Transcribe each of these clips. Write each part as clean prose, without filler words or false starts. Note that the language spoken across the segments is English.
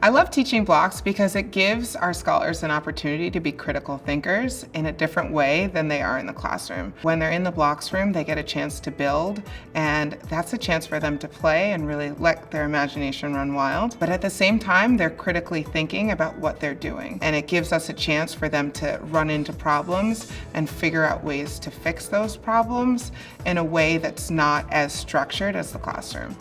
I love teaching blocks because it gives our scholars an opportunity to be critical thinkers in a different way than they are in the classroom. When they're in the blocks room, they get a chance to build, and that's a chance for them to play and really let their imagination run wild. But at the same time, they're critically thinking about what they're doing, and it gives us a chance for them to run into problems and figure out ways to fix those problems in a way that's not as structured as the classroom.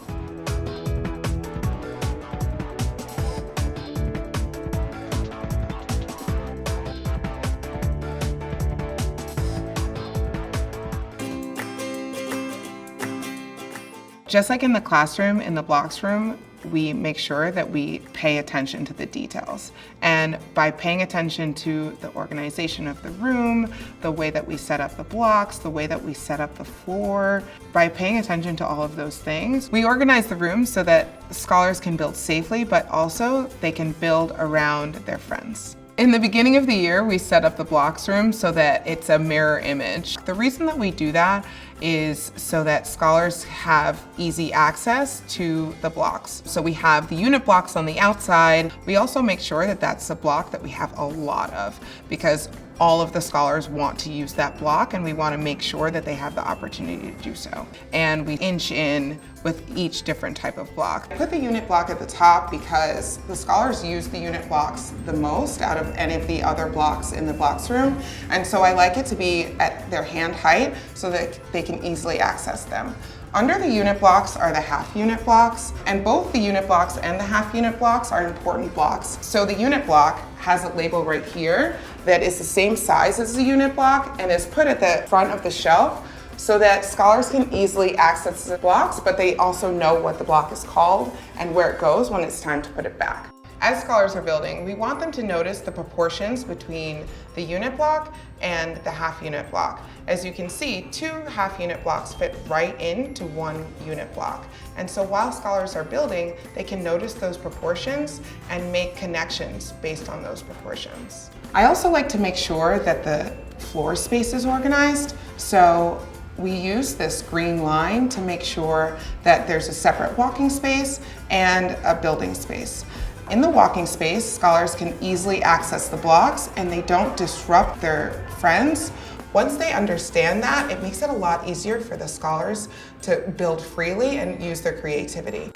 Just like in the classroom, in the blocks room, we make sure that we pay attention to the details. And by paying attention to the organization of the room, the way that we set up the blocks, the way that we set up the floor, by paying attention to all of those things, we organize the room so that scholars can build safely, but also they can build around their friends. In the beginning of the year, we set up the blocks room so that it's a mirror image. The reason that we do that is so that scholars have easy access to the blocks. So we have the unit blocks on the outside. We also make sure that that's a block that we have a lot of, because all of the scholars want to use that block, and we want to make sure that they have the opportunity to do so. And we inch in with each different type of block. I put the unit block at the top because the scholars use the unit blocks the most out of any of the other blocks in the blocks room. And so I like it to be at their hand height so that they can easily access them. Under the unit blocks are the half unit blocks, and both the unit blocks and the half unit blocks are important blocks. So the unit block has a label right here that is the same size as the unit block and is put at the front of the shelf so that scholars can easily access the blocks, but they also know what the block is called and where it goes when it's time to put it back. As scholars are building, we want them to notice the proportions between the unit block and the half unit block. As you can see, 2 half unit blocks fit right into 1 unit block. And so while scholars are building, they can notice those proportions and make connections based on those proportions. I also like to make sure that the floor space is organized. So we use this green line to make sure that there's a separate walking space and a building space. In the walking space, scholars can easily access the blocks and they don't disrupt their friends. Once they understand that, it makes it a lot easier for the scholars to build freely and use their creativity.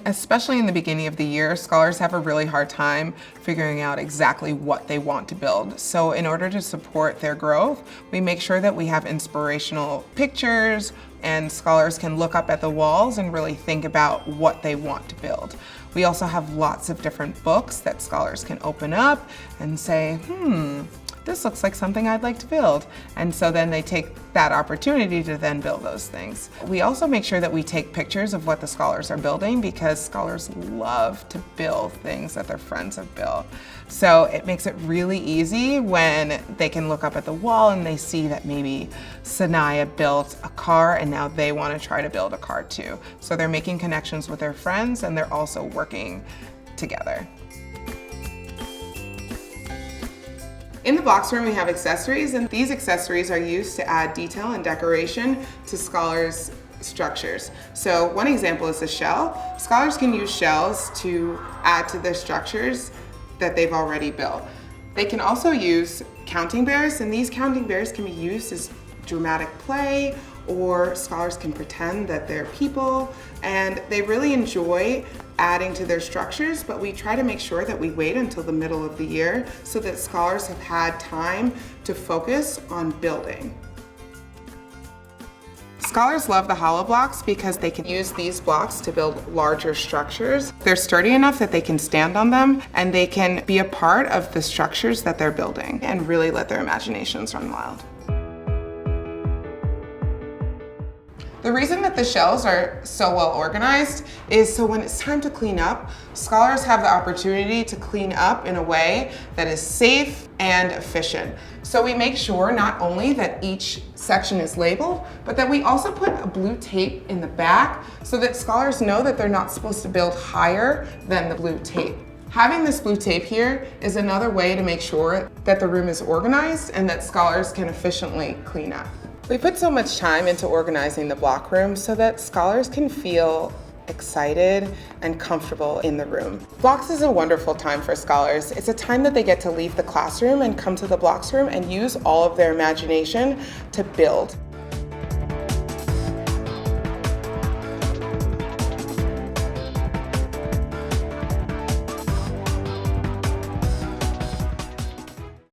Especially in the beginning of the year, scholars have a really hard time figuring out exactly what they want to build. So in order to support their growth, we make sure that we have inspirational pictures and scholars can look up at the walls and really think about what they want to build. We also have lots of different books that scholars can open up and say, this looks like something I'd like to build. And so then they take that opportunity to then build those things. We also make sure that we take pictures of what the scholars are building because scholars love to build things that their friends have built. So it makes it really easy when they can look up at the wall and they see that maybe Sanaya built a car and now they want to try to build a car too. So they're making connections with their friends and they're also working together. In the blocks room, we have accessories, and these accessories are used to add detail and decoration to scholars' structures. So one example is a shell. Scholars can use shells to add to their structures that they've already built. They can also use counting bears, and these counting bears can be used as dramatic play, or scholars can pretend that they're people, and they really enjoy adding to their structures, but we try to make sure that we wait until the middle of the year so that scholars have had time to focus on building. Scholars love the hollow blocks because they can use these blocks to build larger structures. They're sturdy enough that they can stand on them and they can be a part of the structures that they're building and really let their imaginations run wild. The reason that the shells are so well organized is so when it's time to clean up, scholars have the opportunity to clean up in a way that is safe and efficient. So we make sure not only that each section is labeled, but that we also put a blue tape in the back so that scholars know that they're not supposed to build higher than the blue tape. Having this blue tape here is another way to make sure that the room is organized and that scholars can efficiently clean up. We put so much time into organizing the block room so that scholars can feel excited and comfortable in the room. Blocks is a wonderful time for scholars. It's a time that they get to leave the classroom and come to the blocks room and use all of their imagination to build.